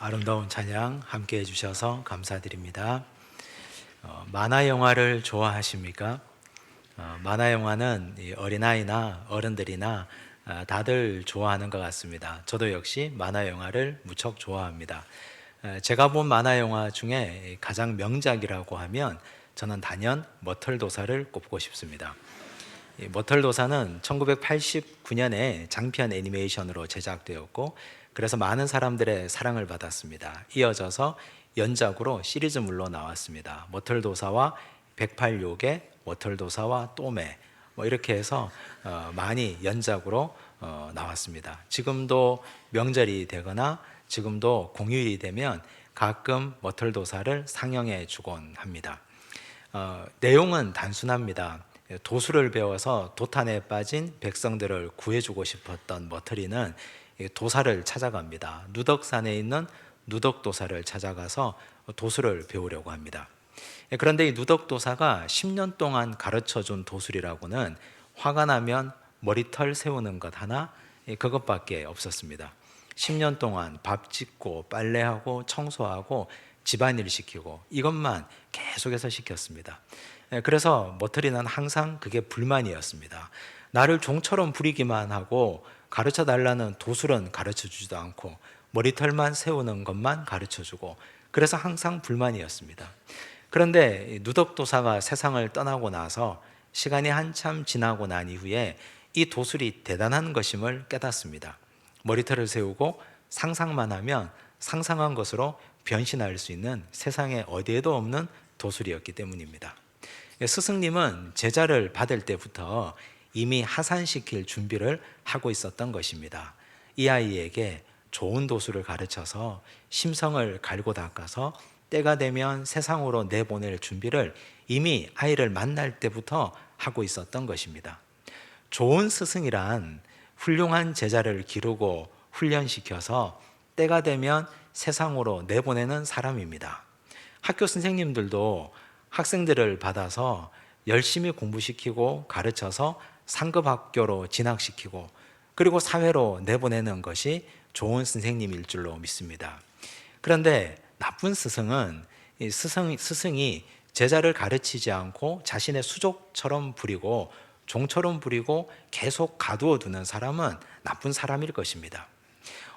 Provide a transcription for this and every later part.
아름다운 찬양 함께 해주셔서 감사드립니다. 만화 영화를 좋아하십니까? 만화 영화는 어린아이나 어른들이나 다들 좋아하는 것 같습니다. 저도 역시 만화 영화를 무척 좋아합니다. 제가 본 만화 영화 중에 가장 명작이라고 하면 저는 단연 머털도사를 꼽고 싶습니다. 머털도사는 1989년에 장편 애니메이션으로 제작되었고 그래서 많은 사람들의 사랑을 받았습니다. 이어져서 연작으로 시리즈물로 나왔습니다. 머털도사와 108요괴, 머털도사와 또메 이렇게 해서 많이 연작으로 나왔습니다. 지금도 명절이 되거나 지금도 공휴일이 되면 가끔 머털도사를 상영해 주곤 합니다. 내용은 단순합니다. 도수를 배워서 도탄에 빠진 백성들을 구해주고 싶었던 머터리는 도사를 찾아갑니다. 누덕산에 있는 누덕도사를 찾아가서 도수를 배우려고 합니다. 그런데 이 누덕도사가 10년 동안 가르쳐준 도술이라고는 화가 나면 머리털 세우는 것 하나, 그것밖에 없었습니다. 10년 동안 밥 짓고 빨래하고 청소하고 집안일 시키고 이것만 계속해서 시켰습니다. 그래서 머터리는 항상 그게 불만이었습니다. 나를 종처럼 부리기만 하고 가르쳐 달라는 도술은 가르쳐 주지도 않고 머리털만 세우는 것만 가르쳐 주고, 그래서 항상 불만이었습니다. 그런데 누덕도사가 세상을 떠나고 나서 시간이 한참 지나고 난 이후에 이 도술이 대단한 것임을 깨닫습니다. 머리털을 세우고 상상만 하면 상상한 것으로 변신할 수 있는 세상에 어디에도 없는 도술이었기 때문입니다. 스승님은 제자를 받을 때부터 이미 하산시킬 준비를 하고 있었던 것입니다. 이 아이에게 좋은 도술을 가르쳐서 심성을 갈고 닦아서 때가 되면 세상으로 내보낼 준비를 이미 아이를 만날 때부터 하고 있었던 것입니다. 좋은 스승이란 훌륭한 제자를 기르고 훈련시켜서 때가 되면 세상으로 내보내는 사람입니다. 학교 선생님들도 학생들을 받아서 열심히 공부시키고 가르쳐서 상급 학교로 진학시키고 그리고 사회로 내보내는 것이 좋은 선생님일 줄로 믿습니다. 그런데 나쁜 스승은 스승이 제자를 가르치지 않고 자신의 수족처럼 부리고 종처럼 부리고 계속 가두어 두는 사람은 나쁜 사람일 것입니다.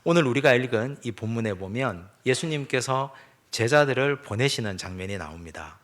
오늘 우리가 읽은 이 본문에 보면 예수님께서 제자들을 보내시는 장면이 나옵니다.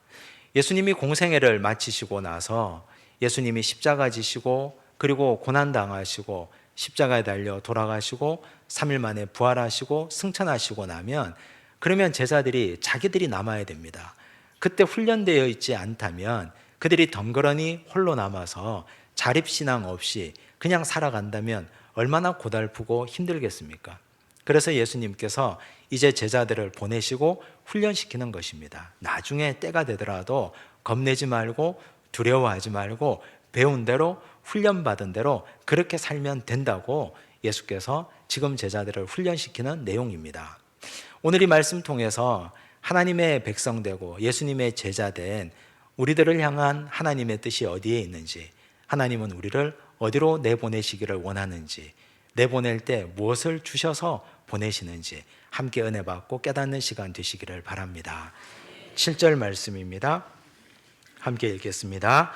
예수님이 공생애를 마치시고 나서 예수님이 십자가 지시고 그리고 고난당하시고 십자가에 달려 돌아가시고 3일 만에 부활하시고 승천하시고 나면 그러면 제자들이 자기들이 남아야 됩니다. 그때 훈련되어 있지 않다면 그들이 덩그러니 홀로 남아서 자립신앙 없이 그냥 살아간다면 얼마나 고달프고 힘들겠습니까? 그래서 예수님께서 이제 제자들을 보내시고 훈련시키는 것입니다. 나중에 때가 되더라도 겁내지 말고 두려워하지 말고 배운 대로 훈련받은 대로 그렇게 살면 된다고 예수께서 지금 제자들을 훈련시키는 내용입니다. 오늘 이 말씀 통해서 하나님의 백성 되고 예수님의 제자 된 우리들을 향한 하나님의 뜻이 어디에 있는지, 하나님은 우리를 어디로 내보내시기를 원하는지, 내보낼 때 무엇을 주셔서 보내시는지 함께 은혜 받고 깨닫는 시간 되시기를 바랍니다. 7절 말씀입니다. 함께 읽겠습니다.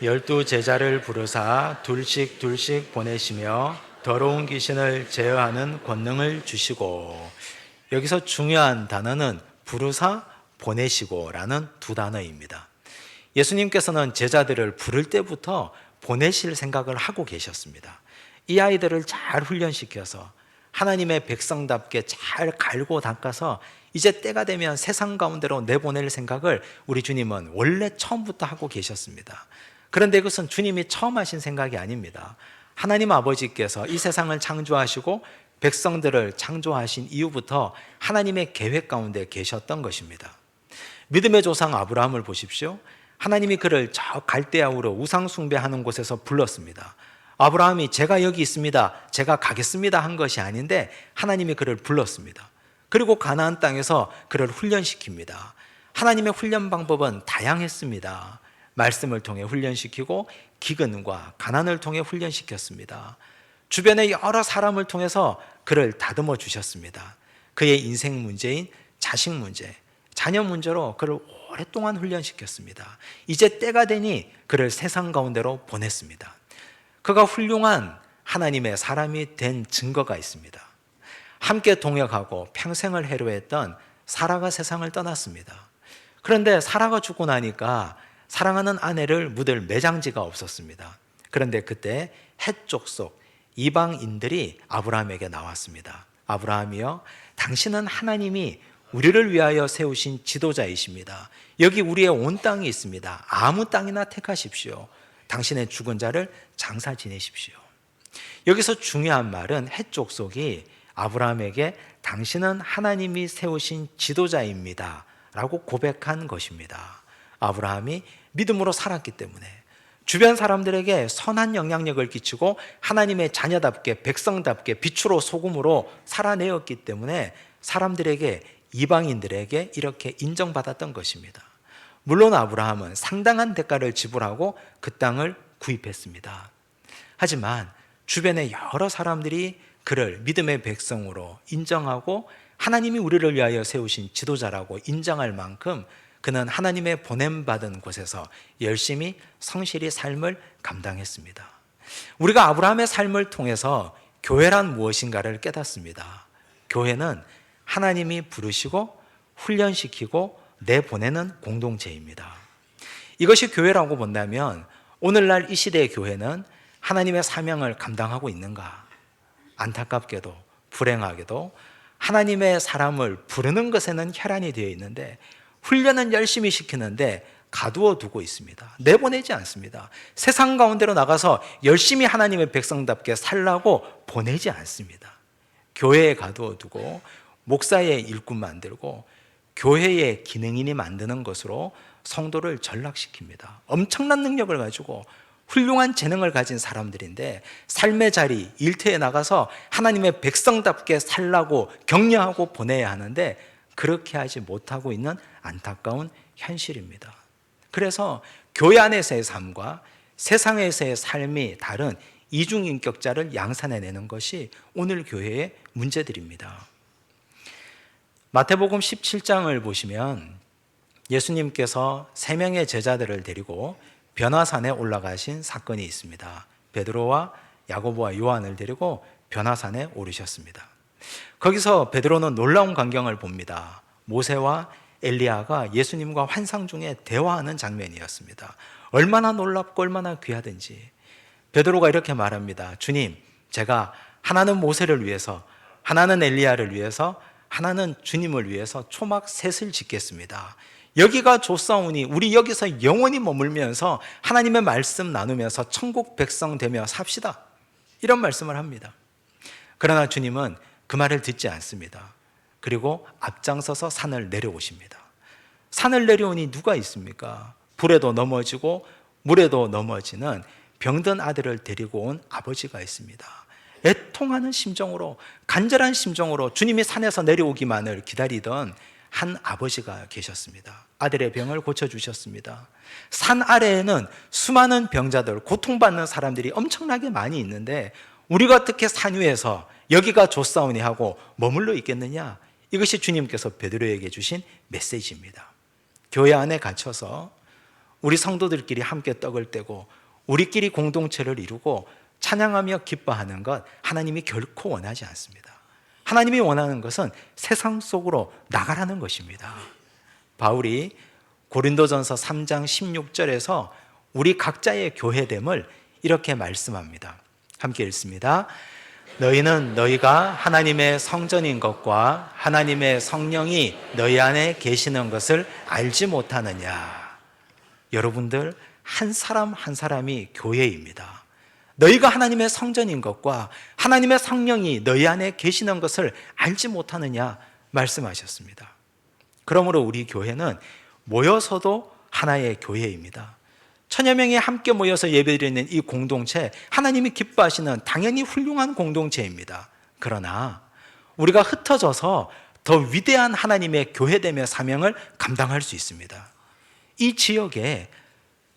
12 제자를 부르사 둘씩 보내시며 더러운 귀신을 제어하는 권능을 주시고, 여기서 중요한 단어는 부르사 보내시고라는 두 단어입니다. 예수님께서는 제자들을 부를 때부터 보내실 생각을 하고 계셨습니다. 이 아이들을 잘 훈련시켜서 하나님의 백성답게 잘 갈고 닦아서 이제 때가 되면 세상 가운데로 내보낼 생각을 우리 주님은 원래 처음부터 하고 계셨습니다. 그런데 이것은 주님이 처음 하신 생각이 아닙니다. 하나님 아버지께서 이 세상을 창조하시고 백성들을 창조하신 이후부터 하나님의 계획 가운데 계셨던 것입니다. 믿음의 조상 아브라함을 보십시오. 하나님이 그를 저 갈대아우로 우상 숭배하는 곳에서 불렀습니다. 아브라함이 제가 여기 있습니다, 제가 가겠습니다 한 것이 아닌데 하나님이 그를 불렀습니다. 그리고 가나안 땅에서 그를 훈련시킵니다. 하나님의 훈련 방법은 다양했습니다. 말씀을 통해 훈련시키고 기근과 가난을 통해 훈련시켰습니다. 주변의 여러 사람을 통해서 그를 다듬어 주셨습니다. 그의 인생 문제인 자식 문제, 자녀 문제로 그를 오랫동안 훈련시켰습니다. 이제 때가 되니 그를 세상 가운데로 보냈습니다. 그가 훌륭한 하나님의 사람이 된 증거가 있습니다. 함께 동역하고 평생을 해로했던 사라가 세상을 떠났습니다. 그런데 사라가 죽고 나니까 사랑하는 아내를 묻을 매장지가 없었습니다. 그런데 그때 헷 족속 이방인들이 아브라함에게 나왔습니다. 아브라함이여, 당신은 하나님이 우리를 위하여 세우신 지도자이십니다. 여기 우리의 온 땅이 있습니다. 아무 땅이나 택하십시오. 당신의 죽은 자를 장사 지내십시오. 여기서 중요한 말은 헷 족속이 아브라함에게 당신은 하나님이 세우신 지도자입니다 라고 고백한 것입니다. 아브라함이 믿음으로 살았기 때문에, 주변 사람들에게 선한 영향력을 끼치고 하나님의 자녀답게 백성답게 빛으로 소금으로 살아내었기 때문에 사람들에게, 이방인들에게 이렇게 인정받았던 것입니다. 물론 아브라함은 상당한 대가를 지불하고 그 땅을 구입했습니다. 하지만 주변의 여러 사람들이 그를 믿음의 백성으로 인정하고 하나님이 우리를 위하여 세우신 지도자라고 인정할 만큼 그는 하나님의 보냄받은 곳에서 열심히 성실히 삶을 감당했습니다. 우리가 아브라함의 삶을 통해서 교회란 무엇인가를 깨닫습니다. 교회는 하나님이 부르시고 훈련시키고 내보내는 공동체입니다. 이것이 교회라고 본다면 오늘날 이 시대의 교회는 하나님의 사명을 감당하고 있는가? 안타깝게도 불행하게도 하나님의 사람을 부르는 것에는 혈안이 되어 있는데 훈련은 열심히 시키는데 가두어 두고 있습니다. 내보내지 않습니다. 세상 가운데로 나가서 열심히 하나님의 백성답게 살라고 보내지 않습니다. 교회에 가두어 두고 목사의 일꾼 만들고 교회의 기능인이 만드는 것으로 성도를 전락시킵니다. 엄청난 능력을 가지고 훌륭한 재능을 가진 사람들인데 삶의 자리, 일터에 나가서 하나님의 백성답게 살라고 격려하고 보내야 하는데 그렇게 하지 못하고 있는 안타까운 현실입니다. 그래서 교회 안에서의 삶과 세상에서의 삶이 다른 이중인격자를 양산해내는 것이 오늘 교회의 문제들입니다. 마태복음 17장을 보시면 예수님께서 3명의 제자들을 데리고 변화산에 올라가신 사건이 있습니다. 베드로와 야고보와 요한을 데리고 변화산에 오르셨습니다. 거기서 베드로는 놀라운 광경을 봅니다. 모세와 엘리야가 예수님과 환상 중에 대화하는 장면이었습니다. 얼마나 놀랍고 얼마나 귀하든지. 베드로가 이렇게 말합니다. 주님, 제가 하나는 모세를 위해서, 하나는 엘리야를 위해서, 하나는 주님을 위해서 초막 셋을 짓겠습니다. 여기가 좋사오니 우리 여기서 영원히 머물면서 하나님의 말씀 나누면서 천국 백성 되며 삽시다. 이런 말씀을 합니다. 그러나 주님은 그 말을 듣지 않습니다. 그리고 앞장서서 산을 내려오십니다. 산을 내려오니 누가 있습니까? 불에도 넘어지고 물에도 넘어지는 병든 아들을 데리고 온 아버지가 있습니다. 애통하는 심정으로, 간절한 심정으로 주님이 산에서 내려오기만을 기다리던 한 아버지가 계셨습니다. 아들의 병을 고쳐주셨습니다. 산 아래에는 수많은 병자들, 고통받는 사람들이 엄청나게 많이 있는데 우리가 어떻게 산 위에서 여기가 좋사오니 하고 머물러 있겠느냐? 이것이 주님께서 베드로에게 주신 메시지입니다. 교회 안에 갇혀서 우리 성도들끼리 함께 떡을 떼고 우리끼리 공동체를 이루고 찬양하며 기뻐하는 것 하나님이 결코 원하지 않습니다. 하나님이 원하는 것은 세상 속으로 나가라는 것입니다. 바울이 고린도전서 3장 16절에서 우리 각자의 교회됨을 이렇게 말씀합니다. 함께 읽습니다. 너희는 너희가 하나님의 성전인 것과 하나님의 성령이 너희 안에 계시는 것을 알지 못하느냐. 여러분들 한 사람 한 사람이 교회입니다. 너희가 하나님의 성전인 것과 하나님의 성령이 너희 안에 계시는 것을 알지 못하느냐 말씀하셨습니다. 그러므로 우리 교회는 모여서도 하나의 교회입니다. 천여 명이 함께 모여서 예배드리는 이 공동체, 하나님이 기뻐하시는 당연히 훌륭한 공동체입니다. 그러나 우리가 흩어져서 더 위대한 하나님의 교회됨의 사명을 감당할 수 있습니다. 이 지역에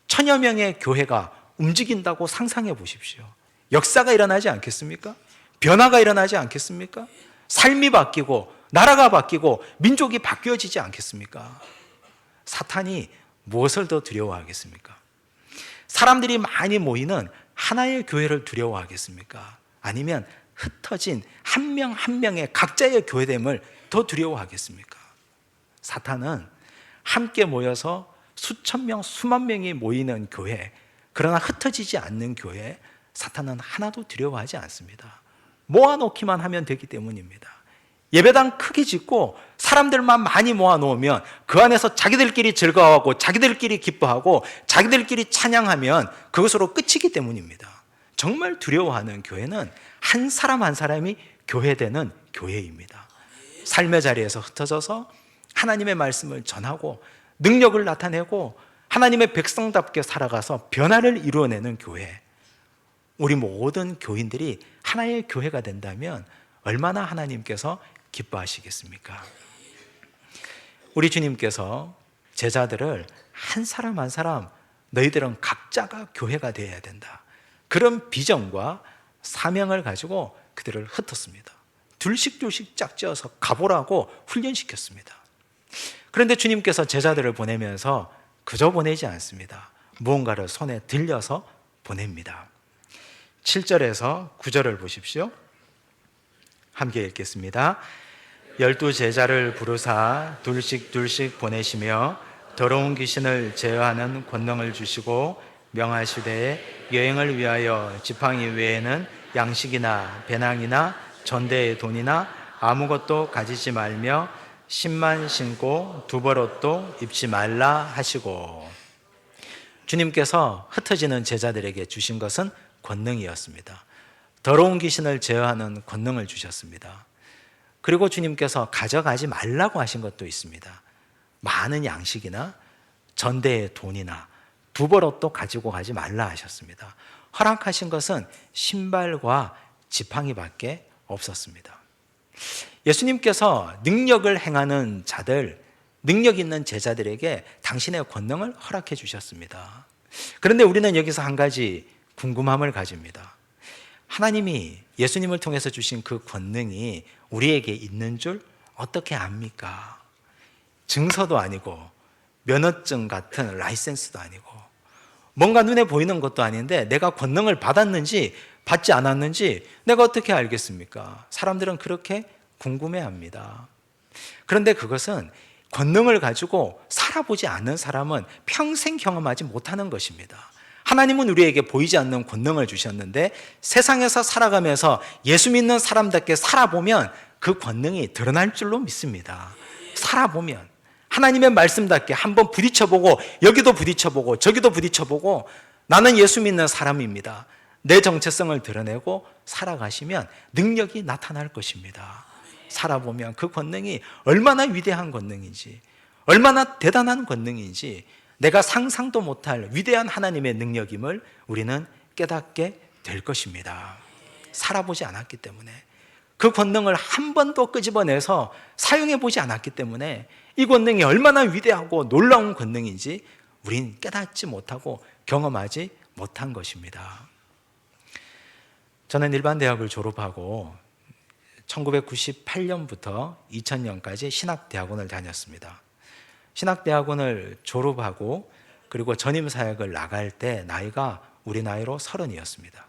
천여 명의 교회가 움직인다고 상상해 보십시오. 역사가 일어나지 않겠습니까? 변화가 일어나지 않겠습니까? 삶이 바뀌고 나라가 바뀌고 민족이 바뀌어지지 않겠습니까? 사탄이 무엇을 더 두려워하겠습니까? 사람들이 많이 모이는 하나의 교회를 두려워하겠습니까? 아니면 흩어진 한 명 한 명의 각자의 교회됨을 더 두려워하겠습니까? 사탄은 함께 모여서 수천 명, 수만 명이 모이는 교회, 그러나 흩어지지 않는 교회, 사탄은 하나도 두려워하지 않습니다. 모아놓기만 하면 되기 때문입니다. 예배당 크게 짓고 사람들만 많이 모아놓으면 그 안에서 자기들끼리 즐거워하고 자기들끼리 기뻐하고 자기들끼리 찬양하면 그것으로 끝이기 때문입니다. 정말 두려워하는 교회는 한 사람 한 사람이 교회되는 교회입니다. 삶의 자리에서 흩어져서 하나님의 말씀을 전하고 능력을 나타내고 하나님의 백성답게 살아가서 변화를 이루어내는 교회. 우리 모든 교인들이 하나의 교회가 된다면 얼마나 하나님께서 기뻐하시겠습니까? 우리 주님께서 제자들을 한 사람 한 사람 너희들은 각자가 교회가 되어야 된다, 그런 비전과 사명을 가지고 그들을 흩었습니다. 둘씩 짝지어서 가보라고 훈련시켰습니다. 그런데 주님께서 제자들을 보내면서 그저 보내지 않습니다. 무언가를 손에 들려서 보냅니다. 7절에서 9절을 보십시오. 함께 읽겠습니다. 12 제자를 부르사 둘씩 보내시며 더러운 귀신을 제어하는 권능을 주시고 명하시되 여행을 위하여 지팡이 외에는 양식이나 배낭이나 전대의 돈이나 아무것도 가지지 말며 신만 신고 두벌옷도 입지 말라 하시고, 주님께서 흩어지는 제자들에게 주신 것은 권능이었습니다. 더러운 귀신을 제어하는 권능을 주셨습니다. 그리고 주님께서 가져가지 말라고 하신 것도 있습니다. 많은 양식이나 전대의 돈이나 두벌옷도 가지고 가지 말라 하셨습니다. 허락하신 것은 신발과 지팡이밖에 없었습니다. 예수님께서 능력을 행하는 자들, 능력 있는 제자들에게 당신의 권능을 허락해 주셨습니다. 그런데 우리는 여기서 한 가지 궁금함을 가집니다. 하나님이 예수님을 통해서 주신 그 권능이 우리에게 있는 줄 어떻게 압니까? 증서도 아니고 면허증 같은 라이센스도 아니고 뭔가 눈에 보이는 것도 아닌데 내가 권능을 받았는지 받지 않았는지 내가 어떻게 알겠습니까? 사람들은 그렇게 궁금해합니다. 그런데 그것은 권능을 가지고 살아보지 않는 사람은 평생 경험하지 못하는 것입니다. 하나님은 우리에게 보이지 않는 권능을 주셨는데 세상에서 살아가면서 예수 믿는 사람답게 살아보면 그 권능이 드러날 줄로 믿습니다. 살아보면 하나님의 말씀답게 한번 부딪혀보고 여기도 부딪혀보고 저기도 부딪혀보고 나는 예수 믿는 사람입니다. 내 정체성을 드러내고 살아가시면 능력이 나타날 것입니다. 살아보면 그 권능이 얼마나 위대한 권능인지, 얼마나 대단한 권능인지, 내가 상상도 못할 위대한 하나님의 능력임을 우리는 깨닫게 될 것입니다. 살아보지 않았기 때문에, 그 권능을 한 번도 끄집어내서 사용해보지 않았기 때문에 이 권능이 얼마나 위대하고 놀라운 권능인지 우린 깨닫지 못하고 경험하지 못한 것입니다. 저는 일반 대학을 졸업하고 1998년부터 2000년까지 신학대학원을 다녔습니다. 신학대학원을 졸업하고 그리고 전임사역을 나갈 때 나이가 우리 나이로 30이었습니다.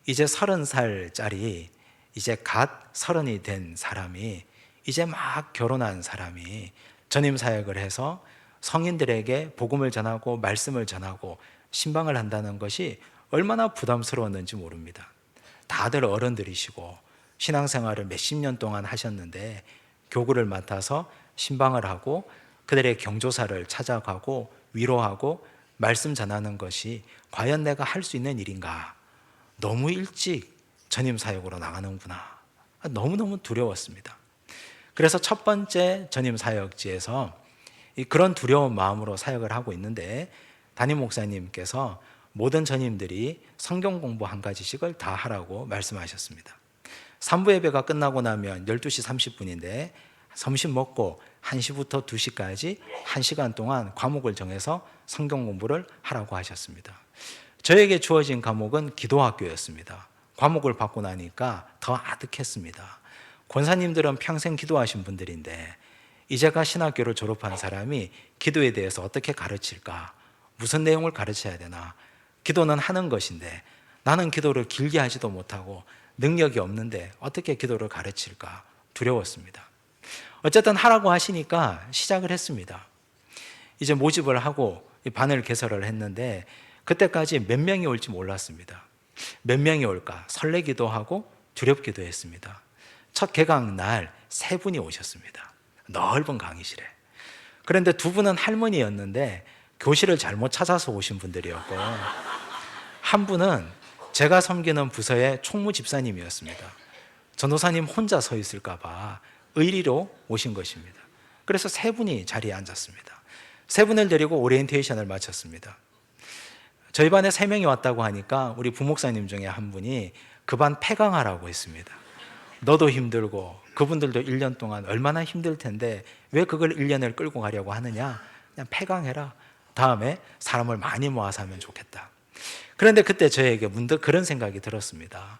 이제 30살짜리, 이제 갓 30이 된 사람이, 이제 막 결혼한 사람이 전임사역을 해서 성인들에게 복음을 전하고 말씀을 전하고 신방을 한다는 것이 얼마나 부담스러웠는지 모릅니다. 다들 어른들이시고 신앙생활을 몇십 년 동안 하셨는데 교구를 맡아서 신방을 하고 그들의 경조사를 찾아가고 위로하고 말씀 전하는 것이 과연 내가 할 수 있는 일인가? 너무 일찍 전임사역으로 나가는구나. 너무너무 두려웠습니다. 그래서 첫 번째 전임사역지에서 그런 두려운 마음으로 사역을 하고 있는데 담임 목사님께서 모든 전임들이 성경 공부 한 가지씩을 다 하라고 말씀하셨습니다. 3부 예배가 끝나고 나면 12시 30분인데 점심 먹고 1시부터 2시까지 1시간 동안 과목을 정해서 성경 공부를 하라고 하셨습니다. 저에게 주어진 과목은 기도학교였습니다. 과목을 받고 나니까 더 아득했습니다. 권사님들은 평생 기도하신 분들인데 이제가 신학교를 졸업한 사람이 기도에 대해서 어떻게 가르칠까? 무슨 내용을 가르쳐야 되나? 기도는 하는 것인데 나는 기도를 길게 하지도 못하고 능력이 없는데 어떻게 기도를 가르칠까? 두려웠습니다. 어쨌든 하라고 하시니까 시작을 했습니다. 이제 모집을 하고 반을 개설을 했는데 그때까지 몇 명이 올지 몰랐습니다. 몇 명이 올까 설레기도 하고 두렵기도 했습니다. 첫 개강 날 3분이 오셨습니다. 넓은 강의실에. 그런데 2분은 할머니였는데 교실을 잘못 찾아서 오신 분들이었고, 한 분은 제가 섬기는 부서의 총무 집사님이었습니다. 전도사님 혼자 서 있을까 봐 의리로 오신 것입니다. 그래서 3분이 자리에 앉았습니다. 3분을 데리고 오리엔테이션을 마쳤습니다. 저희 반에 3명이 왔다고 하니까 우리 부목사님 중에 한 분이 그 반 폐강하라고 했습니다. 너도 힘들고 그분들도 1년 동안 얼마나 힘들 텐데 왜 그걸 1년을 끌고 가려고 하느냐? 그냥 폐강해라. 다음에 사람을 많이 모아서 하면 좋겠다. 그런데 그때 저에게 문득 그런 생각이 들었습니다.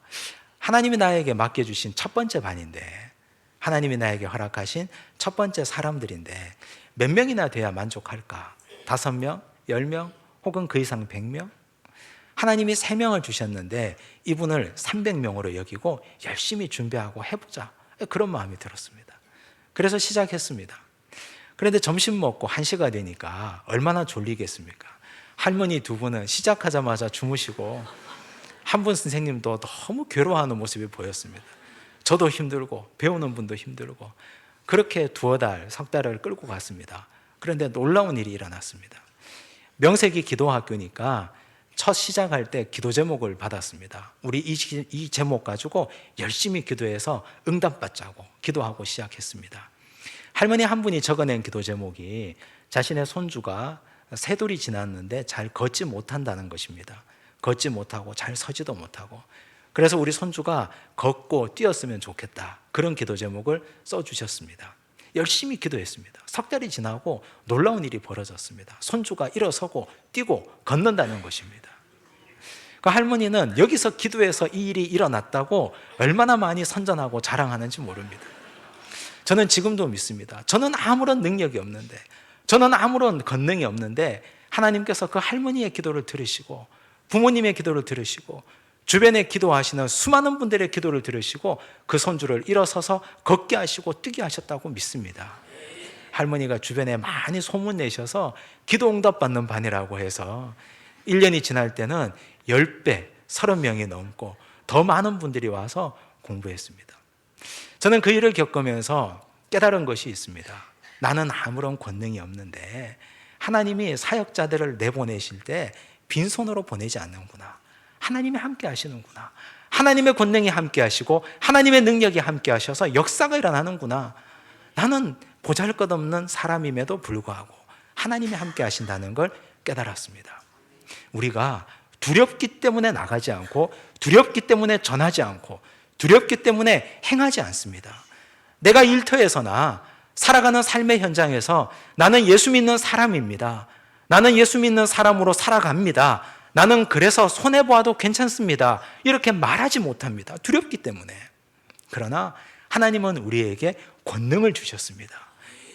하나님이 나에게 맡겨주신 첫 번째 반인데, 하나님이 나에게 허락하신 첫 번째 사람들인데 몇 명이나 돼야 만족할까? 5명? 10명? 혹은 그 이상 100명? 하나님이 3명을 주셨는데 이분을 300명으로 여기고 열심히 준비하고 해보자, 그런 마음이 들었습니다. 그래서 시작했습니다. 그런데 점심 먹고 1시가 되니까 얼마나 졸리겠습니까? 할머니 2분은 시작하자마자 주무시고 한 분 선생님도 너무 괴로워하는 모습이 보였습니다. 저도 힘들고 배우는 분도 힘들고 그렇게 2달, 3달을 끌고 갔습니다. 그런데 놀라운 일이 일어났습니다. 명색이 기도학교니까 첫 시작할 때 기도 제목을 받았습니다. 우리 이 제목 가지고 열심히 기도해서 응답받자고 기도하고 시작했습니다. 할머니 한 분이 적어낸 기도 제목이 자신의 손주가 세돌이 지났는데 잘 걷지 못한다는 것입니다. 걷지 못하고 잘 서지도 못하고, 그래서 우리 손주가 걷고 뛰었으면 좋겠다, 그런 기도 제목을 써주셨습니다. 열심히 기도했습니다. 3달이 지나고 놀라운 일이 벌어졌습니다. 손주가 일어서고 뛰고 걷는다는 것입니다. 그 할머니는 여기서 기도해서 이 일이 일어났다고 얼마나 많이 선전하고 자랑하는지 모릅니다. 저는 지금도 믿습니다. 저는 아무런 능력이 없는데, 저는 아무런 권능이 없는데 하나님께서 그 할머니의 기도를 들으시고 부모님의 기도를 들으시고 주변에 기도하시는 수많은 분들의 기도를 들으시고 그 손주를 일어서서 걷게 하시고 뛰게 하셨다고 믿습니다. 할머니가 주변에 많이 소문내셔서 기도 응답받는 반이라고 해서 1년이 지날 때는 10배, 30명이 넘고 더 많은 분들이 와서 공부했습니다. 저는 그 일을 겪으면서 깨달은 것이 있습니다. 나는 아무런 권능이 없는데 하나님이 사역자들을 내보내실 때 빈손으로 보내지 않는구나. 하나님이 함께 하시는구나. 하나님의 권능이 함께 하시고 하나님의 능력이 함께 하셔서 역사가 일어나는구나. 나는 보잘것없는 사람임에도 불구하고 하나님이 함께 하신다는 걸 깨달았습니다. 우리가 두렵기 때문에 나가지 않고, 두렵기 때문에 전하지 않고, 두렵기 때문에 행하지 않습니다. 내가 일터에서나 살아가는 삶의 현장에서 나는 예수 믿는 사람입니다. 나는 예수 믿는 사람으로 살아갑니다. 나는 그래서 손해보아도 괜찮습니다, 이렇게 말하지 못합니다. 두렵기 때문에. 그러나 하나님은 우리에게 권능을 주셨습니다.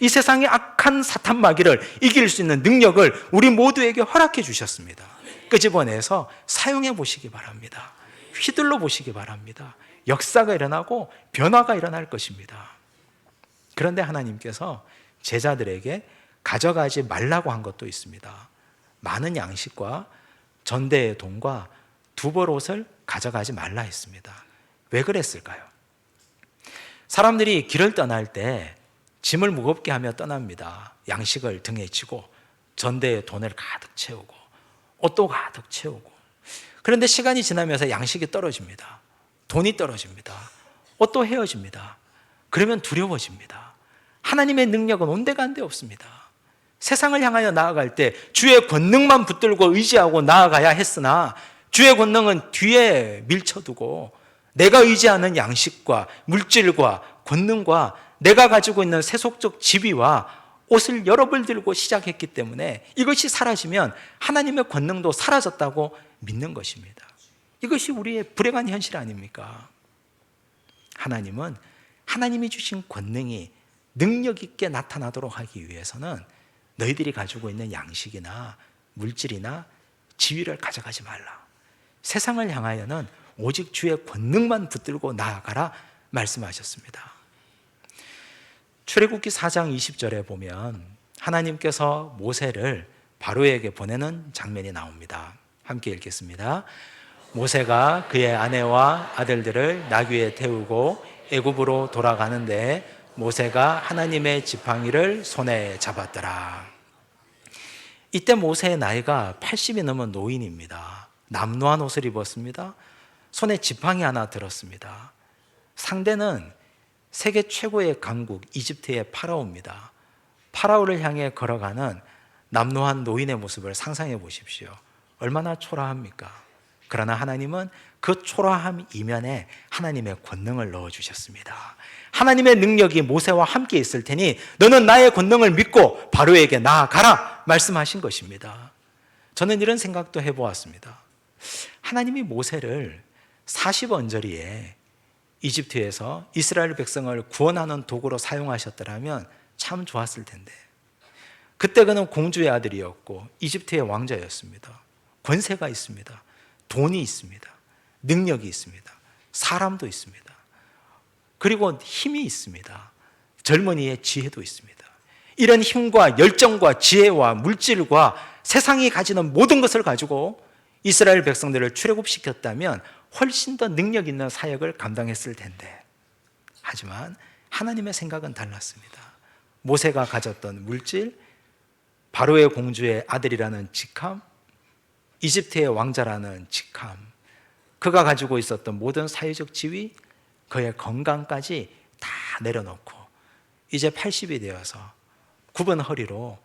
이 세상의 악한 사탄 마귀를 이길 수 있는 능력을 우리 모두에게 허락해 주셨습니다. 끄집어내서 사용해 보시기 바랍니다. 휘둘러 보시기 바랍니다. 역사가 일어나고 변화가 일어날 것입니다. 그런데 하나님께서 제자들에게 가져가지 말라고 한 것도 있습니다. 많은 양식과 전대의 돈과 2벌 옷을 가져가지 말라 했습니다. 왜 그랬을까요? 사람들이 길을 떠날 때 짐을 무겁게 하며 떠납니다. 양식을 등에 지고 전대의 돈을 가득 채우고 옷도 가득 채우고. 그런데 시간이 지나면서 양식이 떨어집니다. 돈이 떨어집니다. 옷도 헤어집니다. 그러면 두려워집니다. 하나님의 능력은 온데간데 없습니다. 세상을 향하여 나아갈 때 주의 권능만 붙들고 의지하고 나아가야 했으나 주의 권능은 뒤에 밀쳐두고 내가 의지하는 양식과 물질과 권능과 내가 가지고 있는 세속적 지위와 옷을 여러 벌 들고 시작했기 때문에 이것이 사라지면 하나님의 권능도 사라졌다고 믿는 것입니다. 이것이 우리의 불행한 현실 아닙니까? 하나님은 하나님이 주신 권능이 능력 있게 나타나도록 하기 위해서는 너희들이 가지고 있는 양식이나 물질이나 지위를 가져가지 말라. 세상을 향하여는 오직 주의 권능만 붙들고 나아가라 말씀하셨습니다. 출애굽기 4장 20절에 보면 하나님께서 모세를 바로에게 보내는 장면이 나옵니다. 함께 읽겠습니다. 모세가 그의 아내와 아들들을 나귀에 태우고 애굽으로 돌아가는데 모세가 하나님의 지팡이를 손에 잡았더라. 이때 모세의 나이가 80이 넘은 노인입니다. 남루한 옷을 입었습니다. 손에 지팡이 하나 들었습니다. 상대는 세계 최고의 강국 이집트의 파라오입니다. 파라오를 향해 걸어가는 남루한 노인의 모습을 상상해 보십시오. 얼마나 초라합니까? 그러나 하나님은 그 초라함 이면에 하나님의 권능을 넣어주셨습니다. 하나님의 능력이 모세와 함께 있을 테니 너는 나의 권능을 믿고 바로에게 나아가라 말씀하신 것입니다. 저는 이런 생각도 해보았습니다. 하나님이 모세를 40언저리에 이집트에서 이스라엘 백성을 구원하는 도구로 사용하셨더라면 참 좋았을 텐데, 그때 그는 공주의 아들이었고 이집트의 왕자였습니다. 권세가 있습니다. 돈이 있습니다. 능력이 있습니다. 사람도 있습니다. 그리고 힘이 있습니다. 젊은이의 지혜도 있습니다. 이런 힘과 열정과 지혜와 물질과 세상이 가지는 모든 것을 가지고 이스라엘 백성들을 출애굽시켰다면 훨씬 더 능력 있는 사역을 감당했을 텐데, 하지만 하나님의 생각은 달랐습니다. 모세가 가졌던 물질, 바로의 공주의 아들이라는 직함, 이집트의 왕자라는 직함, 그가 가지고 있었던 모든 사회적 지위, 그의 건강까지 다 내려놓고 이제 80이 되어서 굽은 허리로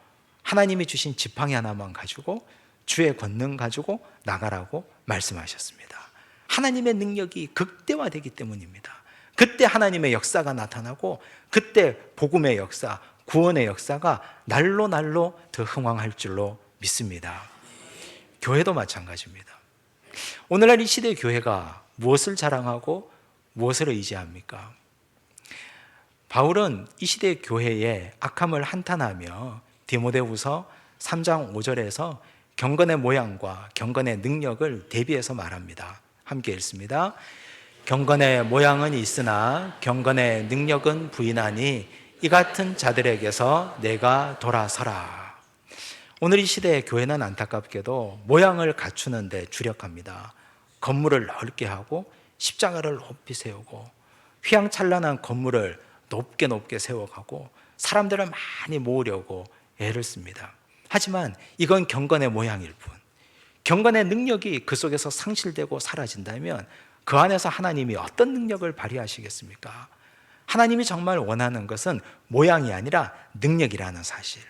하나님이 주신 지팡이 하나만 가지고 주의 권능 가지고 나가라고 말씀하셨습니다. 하나님의 능력이 극대화되기 때문입니다. 그때 하나님의 역사가 나타나고 그때 복음의 역사, 구원의 역사가 날로 날로 더 흥왕할 줄로 믿습니다. 교회도 마찬가지입니다. 오늘날 이 시대 교회가 무엇을 자랑하고 무엇을 의지합니까? 바울은 이 시대 교회의 악함을 한탄하며 디모데후서 3장 5절에서 경건의 모양과 경건의 능력을 대비해서 말합니다. 함께 읽습니다. 경건의 모양은 있으나 경건의 능력은 부인하니 이 같은 자들에게서 내가 돌아서라. 오늘 이 시대의 교회는 안타깝게도 모양을 갖추는 데 주력합니다. 건물을 넓게 하고 십자가를 높이 세우고 휘황찬란한 건물을 높게 세워가고 사람들을 많이 모으려고 애를 씁니다. 하지만 이건 경건의 모양일 뿐, 경건의 능력이 그 속에서 상실되고 사라진다면 그 안에서 하나님이 어떤 능력을 발휘하시겠습니까? 하나님이 정말 원하는 것은 모양이 아니라 능력이라는 사실,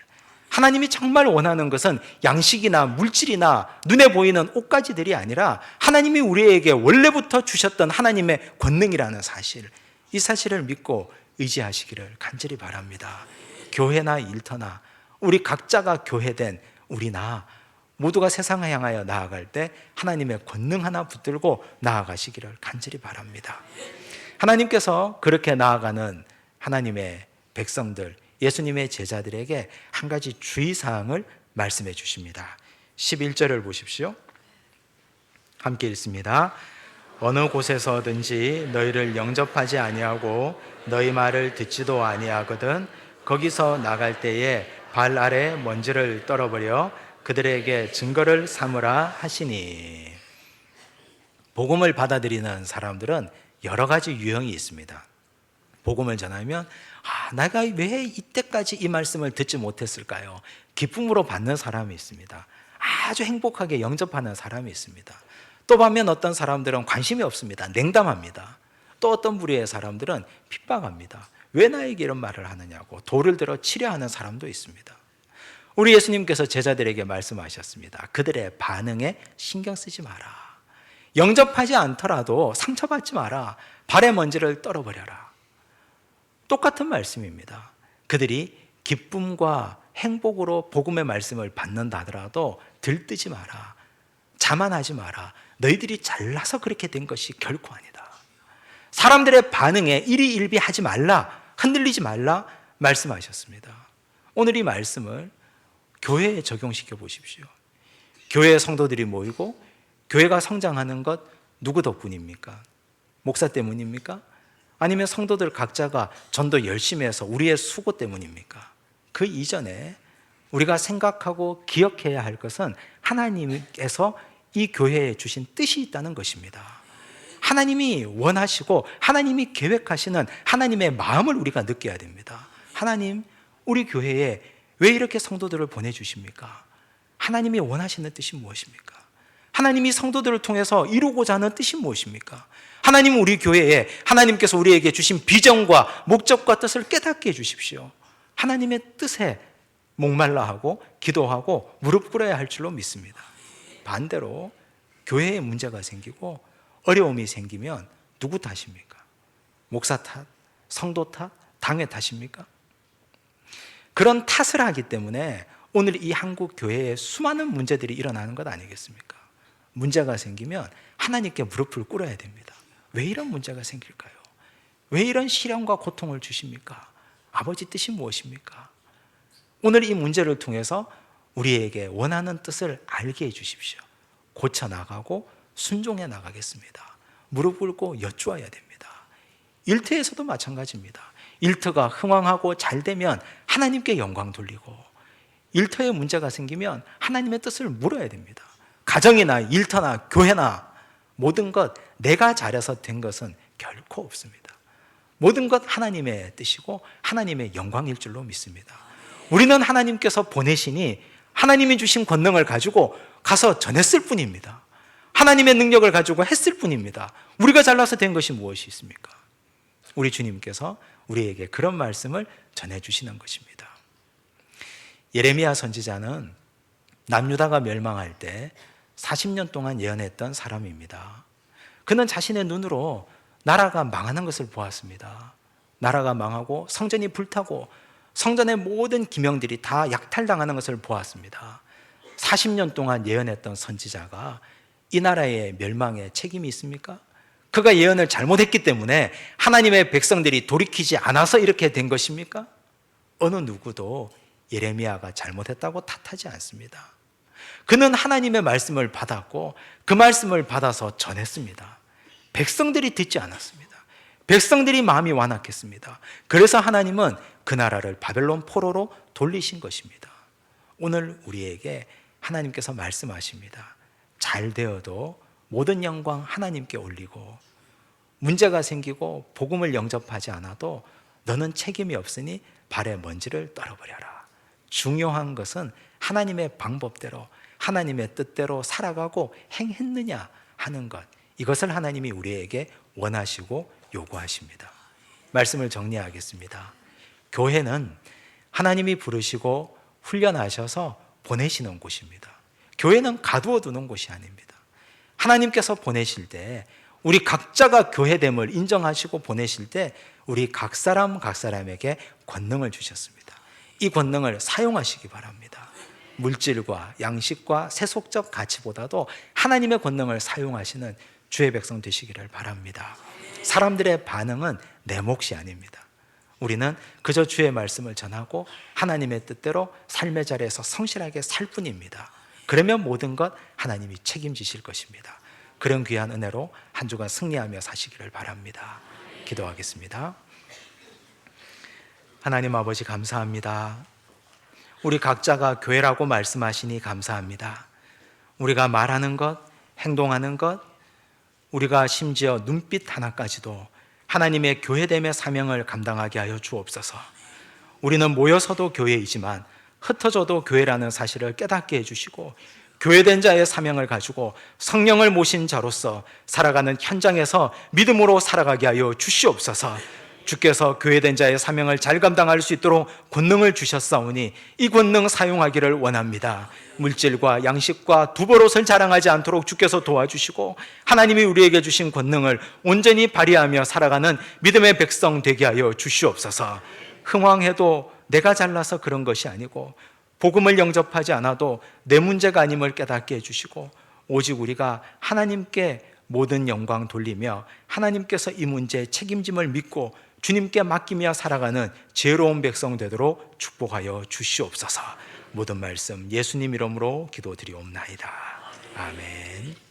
하나님이 정말 원하는 것은 양식이나 물질이나 눈에 보이는 옷가지들이 아니라 하나님이 우리에게 원래부터 주셨던 하나님의 권능이라는 사실, 이 사실을 믿고 의지하시기를 간절히 바랍니다. 교회나 일터나 우리 각자가 교회된 우리나 모두가 세상을 향하여 나아갈 때 하나님의 권능 하나 붙들고 나아가시기를 간절히 바랍니다. 하나님께서 그렇게 나아가는 하나님의 백성들, 예수님의 제자들에게 한 가지 주의사항을 말씀해 주십니다. 11절을 보십시오. 함께 읽습니다. 어느 곳에서든지 너희를 영접하지 아니하고 너희 말을 듣지도 아니하거든 거기서 나갈 때에 발 아래 먼지를 떨어버려 그들에게 증거를 삼으라 하시니. 복음을 받아들이는 사람들은 여러 가지 유형이 있습니다. 복음을 전하면 내가 왜 이때까지 이 말씀을 듣지 못했을까요? 기쁨으로 받는 사람이 있습니다. 아주 행복하게 영접하는 사람이 있습니다. 또 반면 어떤 사람들은 관심이 없습니다. 냉담합니다. 또 어떤 부류의 사람들은 핍박합니다. 왜 나에게 이런 말을 하느냐고 돌을 들어 치려하는 사람도 있습니다. 우리 예수님께서 제자들에게 말씀하셨습니다. 그들의 반응에 신경 쓰지 마라. 영접하지 않더라도 상처받지 마라. 발에 먼지를 떨어버려라. 똑같은 말씀입니다. 그들이 기쁨과 행복으로 복음의 말씀을 받는다 하더라도 들뜨지 마라. 자만하지 마라. 너희들이 잘나서 그렇게 된 것이 결코 아니다. 사람들의 반응에 일희일비하지 말라, 흔들리지 말라 말씀하셨습니다. 오늘 이 말씀을 교회에 적용시켜 보십시오. 교회 성도들이 모이고 교회가 성장하는 것 누구 덕분입니까? 목사 때문입니까? 아니면 성도들 각자가 전도 열심히 해서 우리의 수고 때문입니까? 그 이전에 우리가 생각하고 기억해야 할 것은 하나님께서 이 교회에 주신 뜻이 있다는 것입니다. 하나님이 원하시고 하나님이 계획하시는 하나님의 마음을 우리가 느껴야 됩니다. 하나님, 우리 교회에 왜 이렇게 성도들을 보내주십니까? 하나님이 원하시는 뜻이 무엇입니까? 하나님이 성도들을 통해서 이루고자 하는 뜻이 무엇입니까? 하나님은 우리 교회에 하나님께서 우리에게 주신 비전과 목적과 뜻을 깨닫게 해주십시오. 하나님의 뜻에 목말라 하고 기도하고 무릎 꿇어야 할 줄로 믿습니다. 반대로 교회에 문제가 생기고 어려움이 생기면 누구 탓입니까? 목사 탓, 성도 탓, 당의 탓입니까? 그런 탓을 하기 때문에 오늘 이 한국 교회에 수많은 문제들이 일어나는 것 아니겠습니까? 문제가 생기면 하나님께 무릎을 꿇어야 됩니다. 왜 이런 문제가 생길까요? 왜 이런 시련과 고통을 주십니까? 아버지 뜻이 무엇입니까? 오늘 이 문제를 통해서 우리에게 원하는 뜻을 알게 해주십시오. 고쳐나가고 순종해 나가겠습니다. 무릎 꿇고 여쭈어야 됩니다. 일터에서도 마찬가지입니다. 일터가 흥왕하고 잘 되면 하나님께 영광 돌리고, 일터에 문제가 생기면 하나님의 뜻을 물어야 됩니다. 가정이나 일터나 교회나 모든 것 내가 잘해서 된 것은 결코 없습니다. 모든 것 하나님의 뜻이고 하나님의 영광일 줄로 믿습니다. 우리는 하나님께서 보내시니 하나님이 주신 권능을 가지고 가서 전했을 뿐입니다. 하나님의 능력을 가지고 했을 뿐입니다. 우리가 잘나서 된 것이 무엇이 있습니까? 우리 주님께서 우리에게 그런 말씀을 전해주시는 것입니다. 예레미야 선지자는 남유다가 멸망할 때 40년 동안 예언했던 사람입니다. 그는 자신의 눈으로 나라가 망하는 것을 보았습니다. 나라가 망하고 성전이 불타고 성전의 모든 기명들이 다 약탈당하는 것을 보았습니다. 40년 동안 예언했던 선지자가 이 나라의 멸망에 책임이 있습니까? 그가 예언을 잘못했기 때문에 하나님의 백성들이 돌이키지 않아서 이렇게 된 것입니까? 어느 누구도 예레미야가 잘못했다고 탓하지 않습니다. 그는 하나님의 말씀을 받았고 그 말씀을 받아서 전했습니다. 백성들이 듣지 않았습니다. 백성들이 마음이 완악했습니다. 그래서 하나님은 그 나라를 바벨론 포로로 돌리신 것입니다. 오늘 우리에게 하나님께서 말씀하십니다. 잘 되어도 모든 영광 하나님께 올리고, 문제가 생기고 복음을 영접하지 않아도 너는 책임이 없으니 발의 먼지를 떨어버려라. 중요한 것은 하나님의 방법대로 하나님의 뜻대로 살아가고 행했느냐 하는 것, 이것을 하나님이 우리에게 원하시고 요구하십니다. 말씀을 정리하겠습니다. 교회는 하나님이 부르시고 훈련하셔서 보내시는 곳입니다. 교회는 가두어 두는 곳이 아닙니다. 하나님께서 보내실 때 우리 각자가 교회됨을 인정하시고 보내실 때 우리 각 사람에게 권능을 주셨습니다. 이 권능을 사용하시기 바랍니다. 물질과 양식과 세속적 가치보다도 하나님의 권능을 사용하시는 주의 백성 되시기를 바랍니다. 사람들의 반응은 내 몫이 아닙니다. 우리는 그저 주의 말씀을 전하고 하나님의 뜻대로 삶의 자리에서 성실하게 살 뿐입니다. 그러면 모든 것 하나님이 책임지실 것입니다. 그런 귀한 은혜로 한 주간 승리하며 사시기를 바랍니다. 기도하겠습니다. 하나님 아버지 감사합니다. 우리 각자가 교회라고 말씀하시니 감사합니다. 우리가 말하는 것, 행동하는 것, 우리가 심지어 눈빛 하나까지도 하나님의 교회됨의 사명을 감당하게 하여 주옵소서. 우리는 모여서도 교회이지만 흩어져도 교회라는 사실을 깨닫게 해주시고, 교회된 자의 사명을 가지고 성령을 모신 자로서 살아가는 현장에서 믿음으로 살아가게 하여 주시옵소서. 주께서 교회된 자의 사명을 잘 감당할 수 있도록 권능을 주셨사오니 이 권능 사용하기를 원합니다. 물질과 양식과 두버롯을 자랑하지 않도록 주께서 도와주시고, 하나님이 우리에게 주신 권능을 온전히 발휘하며 살아가는 믿음의 백성 되게 하여 주시옵소서. 흥황해도 내가 잘나서 그런 것이 아니고, 복음을 영접하지 않아도 내 문제가 아님을 깨닫게 해주시고, 오직 우리가 하나님께 모든 영광 돌리며 하나님께서 이 문제에 책임짐을 믿고 주님께 맡기며 살아가는 지혜로운 백성 되도록 축복하여 주시옵소서. 모든 말씀 예수님 이름으로 기도드리옵나이다. 아멘.